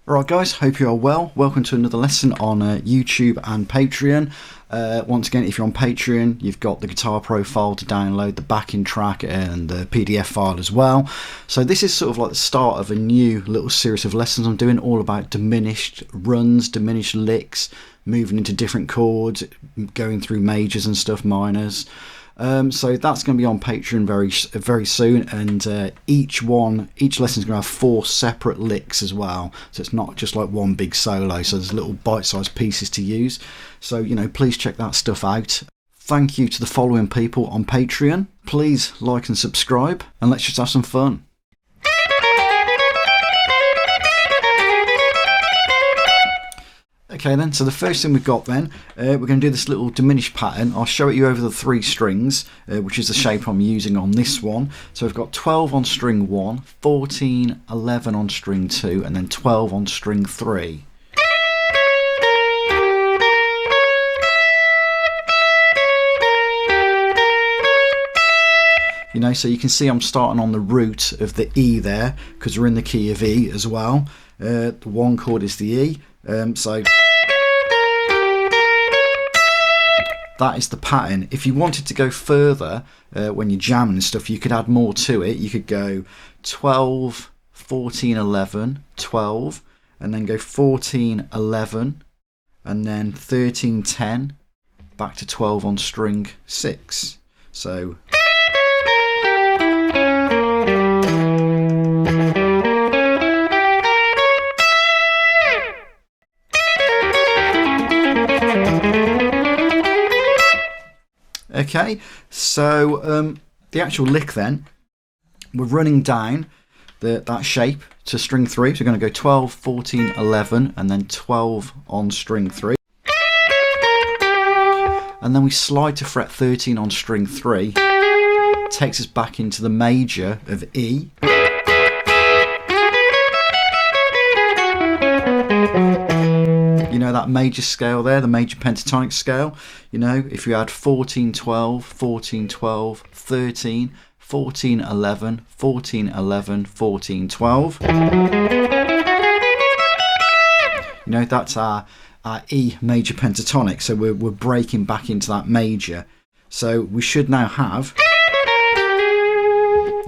Alright guys, hope you are well. Welcome to another lesson on YouTube and Patreon. Once again, if you're on Patreon, you've got the guitar profile to download, the backing track and the PDF file as well. So this is sort of like the start of a new little series of lessons I'm doing, all about diminished runs, diminished licks, moving into different chords, going through majors and stuff, minors. So that's going to be on Patreon very soon, and each lesson is going to have 4 separate licks as well, so it's not just like one big solo, so there's little bite-sized pieces to use. So please check that stuff out. Thank you to the following people on Patreon. Please like and subscribe, and let's just have some fun. Okay then, so the first thing we've got then, we're going to do this little diminished pattern. I'll show it you over the 3 strings, which is the shape I'm using on this one. So we've got 12 on string 1, 14, 11 on string 2, and then 12 on string 3. So you can see I'm starting on the root of the E there, because we're in the key of E as well. The 1 chord is the E, so that is the pattern. If you wanted to go further when you're jamming and stuff, you could add more to it. You could go 12, 14, 11, 12, and then go 14, 11, and then 13, 10, back to 12 on string 6. So okay, so the actual lick then, we're running down that shape to string 3. So we're going to go 12, 14, 11, and then 12 on string 3. And then we slide to fret 13 on string 3. Takes us back into the major of E. That major scale there, the major pentatonic scale. If you had 14, 12, 14, 12, 13, 14, 11, 14, 11, 14, 12. That's our E major pentatonic. So we're breaking back into that major. So we should now have,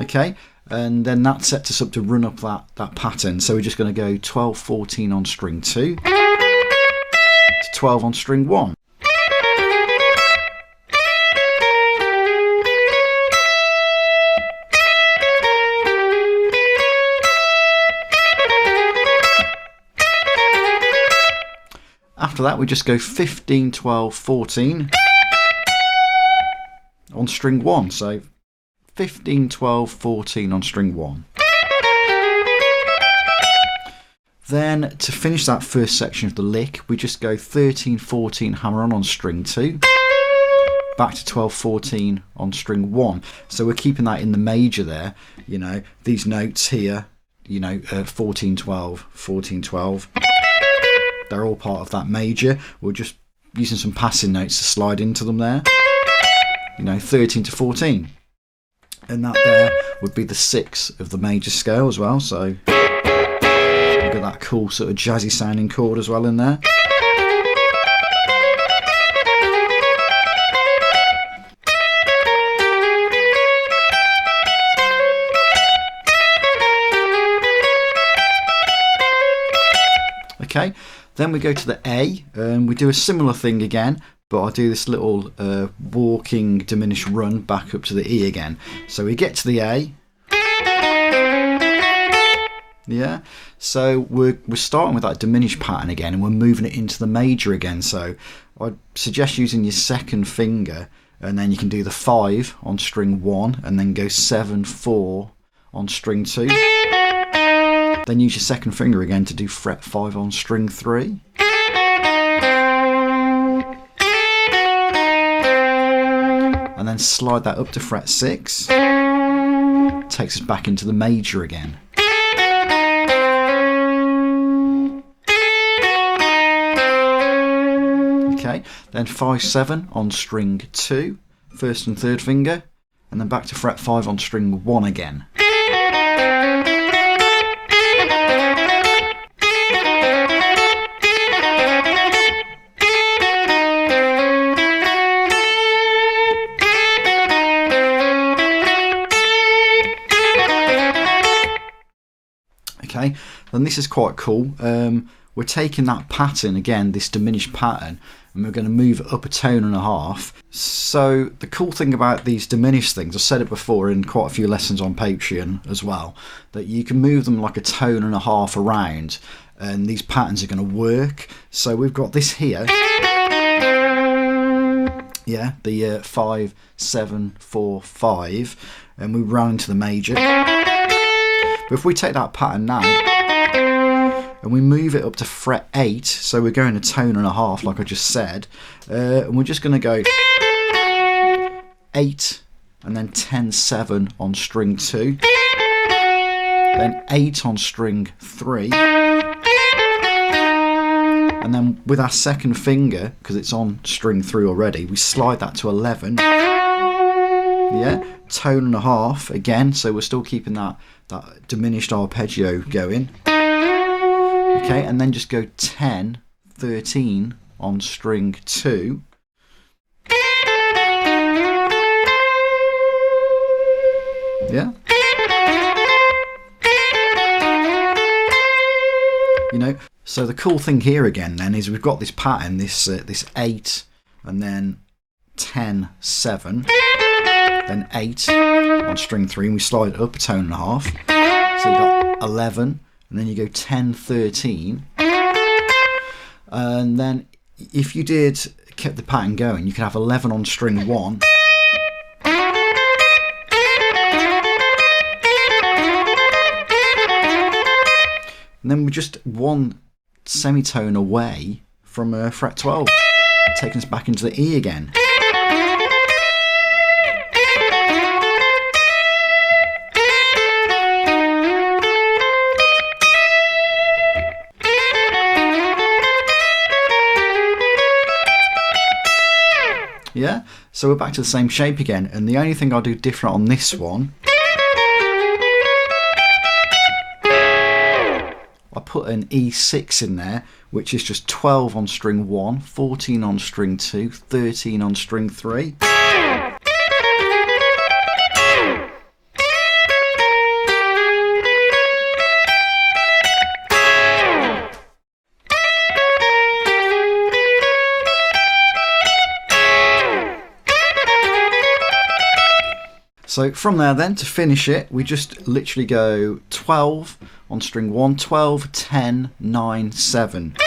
okay, and then that sets us up to run up that pattern. So we're just going to go 12, 14 on string 2. 12 on string 1. After that we just go 15, 12, 14 on string 1. So 15, 12, 14 on string 1. Then to finish that first section of the lick, we just go 13, 14 hammer on string 2, back to 12, 14 on string 1. So we're keeping that in the major there. These notes here, 14, 12, 14, 12, they're all part of that major. We're just using some passing notes to slide into them there. 13 to 14. And that there would be the 6th of the major scale as well. So got that cool sort of jazzy sounding chord as well in there. Okay, then we go to the A, and we do a similar thing again, but I do this little walking diminished run back up to the E again. So we get to the A. Yeah, so we're starting with that diminished pattern again, and we're moving it into the major again. So I'd suggest using your second finger, and then you can do the 5 on string 1, and then go 7, 4 on string 2. Then use your second finger again to do fret 5 on string 3. And then slide that up to fret 6. Takes us back into the major again. Okay, then 5, 7 on string 2, first and third finger, and then back to fret 5 on string 1 again. and this is quite cool. We're taking that pattern again, this diminished pattern, and we're going to move it up a tone and a half. So the cool thing about these diminished things, I've said it before in quite a few lessons on Patreon as well, that you can move them like a tone and a half around, and these patterns are going to work. So we've got this here, yeah, the 5, 7, 4, 5, and we run into the major. But if we take that pattern now and we move it up to fret 8, so we're going a tone and a half like I just said, and we're just going to go 8 and then 10, 7 on string 2, then 8 on string 3, and then with our second finger, because it's on string 3 already, we slide that to 11, yeah, tone and a half again, so we're still keeping that diminished arpeggio going. Okay, and then just go 10, 13 on string 2. Yeah. You know, so the cool thing here again then is we've got this pattern, this 8 and then 10, 7, then 8 on string 3, and we slide it up a tone and a half. So you've got 11, and then you go 10, 13, and then if you kept the pattern going, you could have 11 on string 1, and then we're just one semitone away from fret 12, taking us back into the E again. Yeah, so we're back to the same shape again, and the only thing I'll do different on this one, I put an E6 in there, which is just 12 on string 1, 14 on string 2, 13 on string 3. So from there then, to finish it, we just literally go 12 on string 1, 12, 10, 9, 7.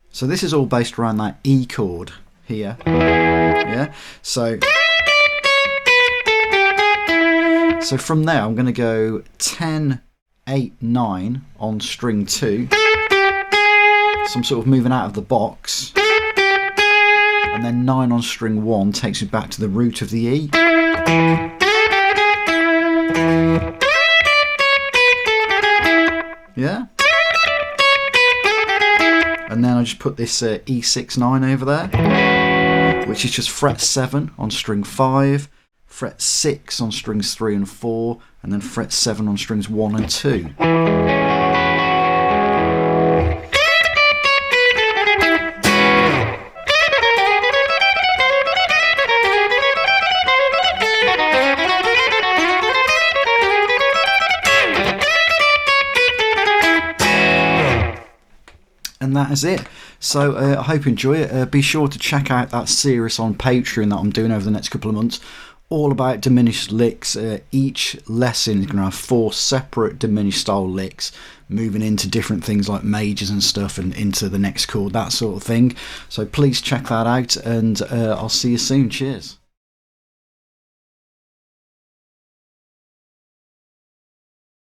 So this is all based around that E chord here. Yeah. So from there I'm going to go 10, 8, 9 on string 2. So I'm sort of moving out of the box. And then 9 on string 1 takes me back to the root of the E. Yeah. And then I just put this E6 9 over there, which is just fret 7 on string 5, fret 6 on strings 3 and 4, and then fret 7 on strings 1 and 2. And that is it. So I hope you enjoy it. Be sure to check out that series on Patreon that I'm doing over the next couple of months, all about diminished licks. Each lesson is going to have 4 separate diminished style licks, moving into different things like majors and stuff, and into the next chord, that sort of thing. So please check that out, and I'll see you soon. Cheers.